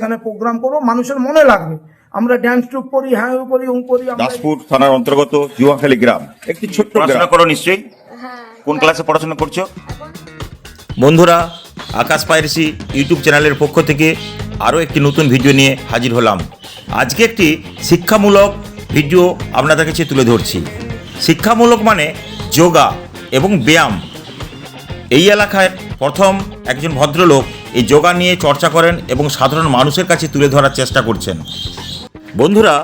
এখানে প্রোগ্রাম করবো, মানুষের মনে লাগবে। আমরা ড্যান্স ট্রুপ করি, হ্যাঁ করি, করি। দাসপুর থানার অন্তর্গত জুয়াখালী গ্রাম, একটি ছোট্ট পড়াশোনা করো নিশ্চয়ই? কোন ক্লাসে পড়াশোনা করছো? বন্ধুরা, আকাশ পাইরেসি ইউটিউব চ্যানেলের পক্ষ থেকে আরও একটি নতুন ভিডিও নিয়ে হাজির হলাম। আজকে একটি শিক্ষামূলক ভিডিও আপনাদের কাছে তুলে ধরছি। শিক্ষামূলক মানে যোগা এবং ব্যায়াম। এই এলাকায় প্রথম একজন ভদ্রলোক এই যোগা নিয়ে চর্চা করেন এবং সাধারণ মানুষের কাছে তুলে ধরার চেষ্টা করছেন। বন্ধুরা,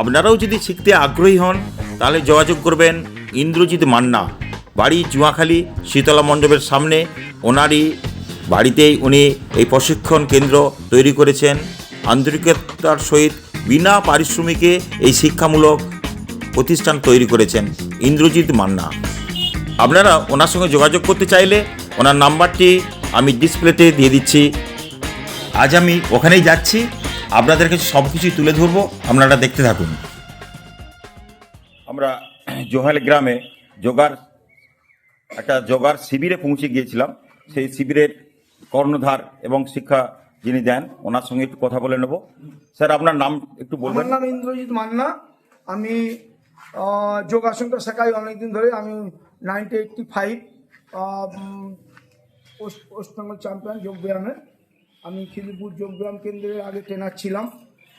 আপনারাও যদি শিখতে আগ্রহী হন তাহলে যোগাযোগ করবেন ইন্দ্রজিৎ মান্না, বাড়ি জুয়াখালী শীতলা মণ্ডপের সামনে। ওনারই বাড়িতেই উনি এই প্রশিক্ষণ কেন্দ্র তৈরি করেছেন। আন্তরিকতার সহিত বিনা পারিশ্রমিকে এই শিক্ষামূলক প্রতিষ্ঠান তৈরি করেছেন ইন্দ্রজিৎ মান্না। আপনারা ওনার সঙ্গে যোগাযোগ করতে চাইলে ওনার নাম্বারটি আমি ডিসপ্লেতে দিয়ে দিচ্ছি। আজ আমি ওখানেই যাচ্ছি, আপনাদের কাছে সব কিছুই তুলে ধরবো, আপনারা দেখতে থাকুন। আমরা জোহালি গ্রামে যোগার শিবিরে পৌঁছে গিয়েছিলাম। সেই শিবিরের কর্ণধার এবং শিক্ষা যিনি দেন, ওনার সঙ্গে একটু কথা বলে নেব। স্যার, আপনার নাম একটু বলবেন? আমার নাম ইন্দ্রজিৎ মান্না। আমি যোগাসনটা শেখাই অনেকদিন ধরে। আমি 1985 ওয়েস্ট বেঙ্গল চ্যাম্পিয়ন যোগব্যায়ামের। আমি খিদিরপুর যোগব্যায়াম কেন্দ্রের আগে ট্রেনার ছিলাম।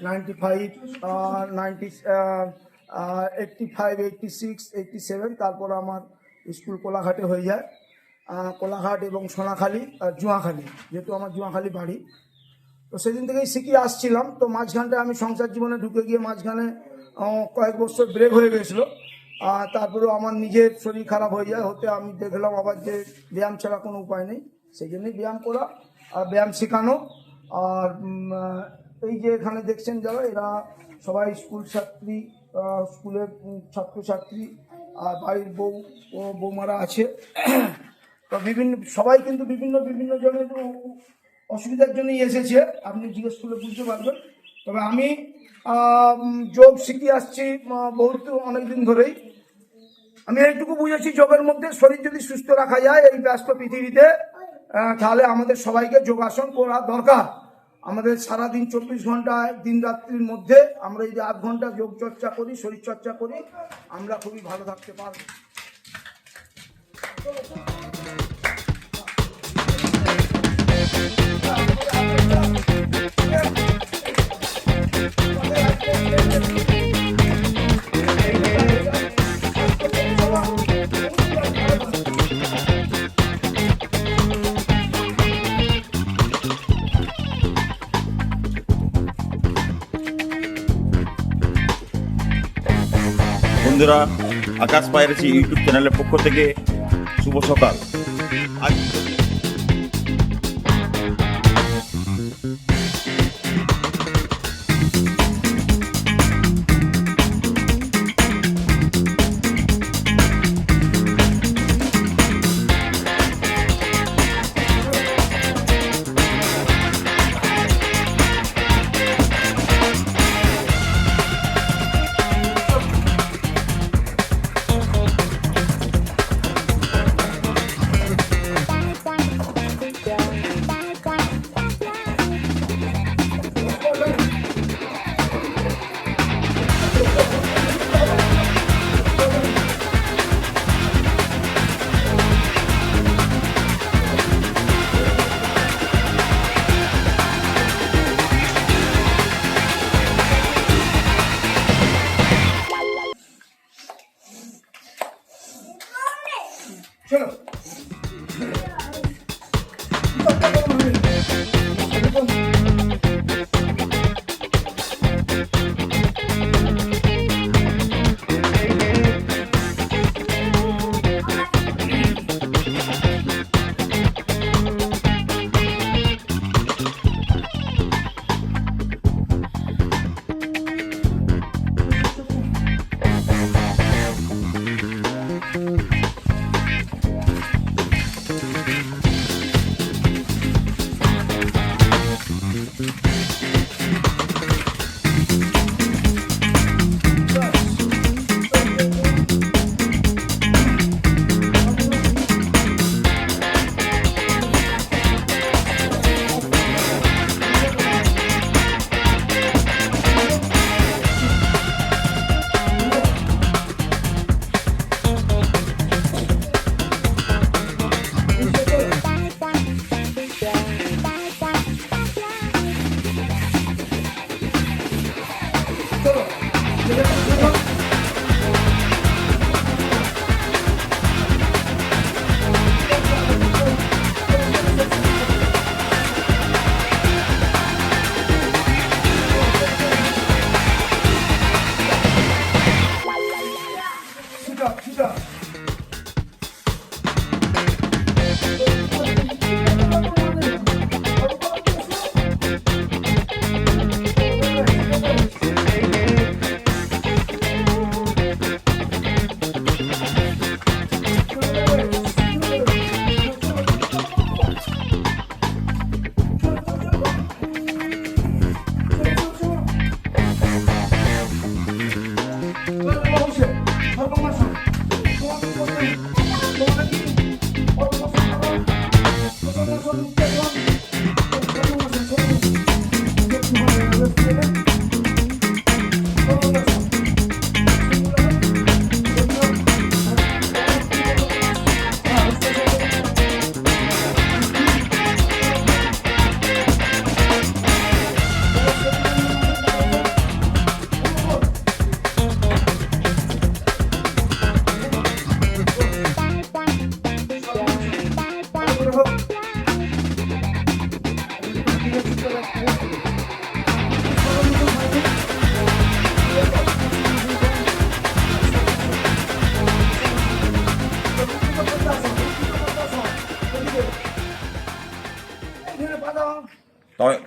95, 85, 86, 87। তারপর আমার স্কুল কোলাঘাটে হয়ে যায়। কোলাঘাট এবং সোনাখালী আর জুয়াখালী, যেহেতু আমার জুয়াখালী বাড়ি। তো সেদিন থেকেই শিখিয়ে আসছিলাম। তো মাঝখানটায় আমি সংসার জীবনে ঢুকে গিয়ে মাঝখানে কয়েক বছর ব্রেক হয়ে গেছিলো। তারপরেও আমার নিজের শরীর খারাপ হয়ে যায়, হতে আমি দেখলাম আবার যে ব্যায়াম ছাড়া কোনো উপায় নেই। সেই জন্যই ব্যায়াম করা আর ব্যায়াম শেখানো। আর এই যে এখানে দেখছেন যারা, এরা সবাই স্কুল ছাত্রী, স্কুলের ছাত্রছাত্রী, আর বাড়ির বৌমারা আছে। তো সবাই কিন্তু বিভিন্ন জনের অসুবিধার জন্যই এসেছে। আপনি জিজ্ঞেস করলে বুঝতে পারবেন। তবে আমি যোগ শিখিয়ে আসছি অনেকদিন ধরেই। আমি এইটুকু বুঝেছি, যোগের মধ্যে শরীর যদি সুস্থ রাখা যায় এই ব্যস্ত পৃথিবীতে, তাহলে আমাদের সবাইকে যোগাসন করা দরকার। আমাদের সারাদিন 24 ঘন্টা দিন রাত্রির মধ্যে আমরা এই যে 8 ঘন্টা যোগ চর্চা করি, শরীর চর্চা করি, আমরা খুবই ভালো থাকতে পারব। বন্ধুরা, আকাশ পাইরেসি ইউটিউব চ্যানেলের পক্ষ থেকে শুভ সকাল। আজ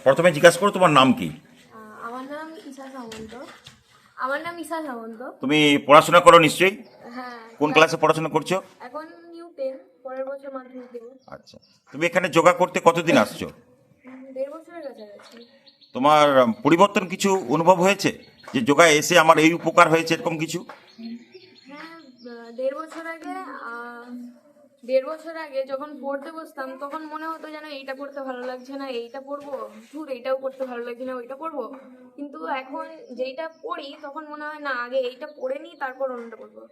প্রথমে জিজ্ঞাসা করো তোমার নাম কি? আমার নাম ঈশা সামন্ত। আমার নাম ঈশা সামন্ত। তুমি পড়াশোনা করো নিশ্চয়ই? হ্যাঁ। কোন ক্লাসে পড়াশোনা করছো? এখন নিউ 10, পরের বছর মাধ্যমিক দেবো। আচ্ছা, তুমি এখানে যোগা করতে কতদিন আসছো? 1.5 বছরের কাছাকাছি। তোমার পরিবর্তন কিছু অনুভব হয়েছে যে যোগায় এসে আমার এই উপকার হয়েছে এরকম কিছু? হ্যাঁ, 1.5 বছর আগে 1.5 বছর আগে যখন পড়তে বসতাম তখন মনে হতো যেন এইটা পড়তে ভালো লাগছে না, এইটা পড়বো, ধুর এইটাও পড়তে ভালো লাগছে না, ওইটা পড়বো। কিন্তু এখন যেইটা পড়ি তখন মনে হয় না, আগে এইটা পড়ে নিই তারপর অন্যটা পড়বো।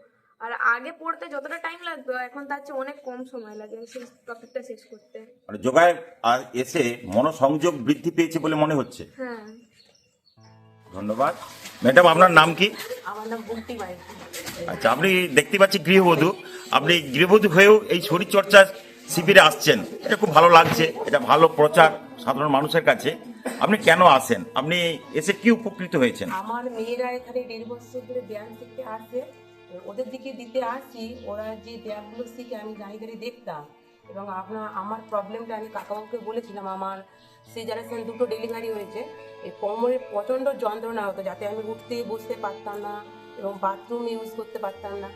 আর আগে পড়তে যতটা টাইম লাগতো এখন তার চেয়ে অনেক কম সময় লাগে সেই টপিকটা শেষ করতে। মানে যোগায় এসে মনোসংযোগ বৃদ্ধি পেয়েছে বলে মনে হচ্ছে। হ্যাঁ। ধন্যবাদ। ম্যাডাম, আপনার নাম কি? আমার নাম বুলটি বাই। আচ্ছা, আপনি দেখতে পাচ্ছি গৃহবধূ, আপনি গৃহবধূ হয়েও এই শরীরচর্চা শিবিরে আসছেন, এটা খুব ভালো লাগছে, এটা ভালো প্রচার সাধারণ মানুষের কাছে। আপনি কেন আসেন? আপনি এসে কি উপকৃত হয়েছেন? আমার মেয়েরা এখানে 1.5 বছর ধরে ব্যায়াম শিখতে আসে, ওদের দিকে দিতে আসছি। ওরা যে ব্যায়ামগুলো শিখে আমি দাঁড়িয়ে দেখতাম, এবং আমার প্রবলেমটা আমি কাকাবাবুকে বলেছিলাম। আমার সিজারেশন 2টো ডেলিভারি হয়েছে, এই কোমরে প্রচণ্ড যন্ত্রণা হতো, যাতে আমি উঠতে বসতে পারতাম না এবং বাথরুম ইউজ করতে পারতাম না।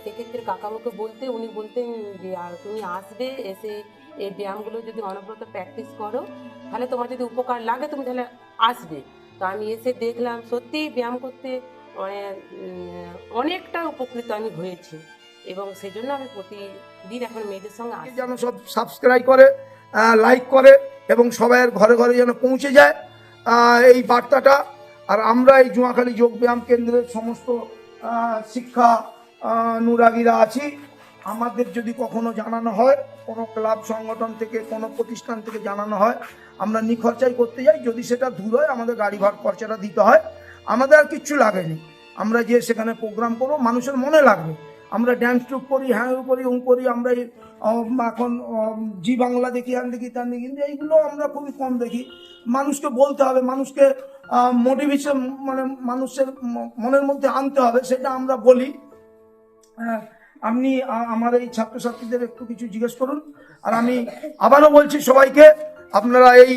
সেক্ষেত্রে কাকাবাবুকে বলতে উনি বলতেন যে আর তুমি আসবে, এসে এই ব্যায়ামগুলো যদি অনবরত প্র্যাকটিস করো তাহলে তোমার যদি উপকার লাগে তুমি তাহলে আসবে। তো আমি এসে দেখলাম সত্যিই ব্যায়াম করতে অনেকটা উপকৃত আমি হয়েছি, এবং সেই জন্য আমি প্রতিদিন এখন মেয়েদের সঙ্গে আসি। যেন সব সাবস্ক্রাইব করে, লাইক করে এবং সবাইয়ের ঘরে ঘরে যেন পৌঁছে যায় এই বার্তাটা। আর আমরা এই জুয়াখালী যোগব্যায়াম কেন্দ্রের সমস্ত শিক্ষা অনুরাগীরা আছি। আমাদের যদি কখনো জানানো হয়, কোনো ক্লাব সংগঠন থেকে, কোনো প্রতিষ্ঠান থেকে জানানো হয়, আমরা নিখরচাই করতে যাই। যদি সেটা দূর হয় আমাদের গাড়ি ভাড়া খরচাটা দিতে হয়। আমাদের আর কিচ্ছু লাগেনি। আমরা যে সেখানে প্রোগ্রাম করবো মানুষের মনে লাগবে। আমরা ড্যান্স টুপ করি, হ্যাঁ করি, করি। আমরা এখন জি বাংলা দেখি, হ্যান দেখি, ত্যান দেখি, কিন্তু এইগুলো আমরা খুবই কম দেখি। মানুষকে বলতে হবে, মানুষকে মোটিভেশন মানে মানুষের মনের মধ্যে আনতে হবে, সেটা আমরা বলি। আপনি আমার এই ছাত্রছাত্রীদের একটু কিছু জিজ্ঞেস করুন। আর আমি আবারও বলছি সবাইকে, আপনারা এই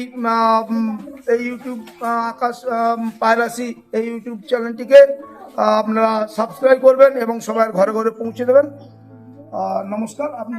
ইউটিউব আকাশ পায়রাসি এই ইউটিউব চ্যানেলটিকে আপনারা সাবস্ক্রাইব করবেন এবং সবার ঘরে ঘরে পৌঁছে দেবেন। নমস্কার। আপনি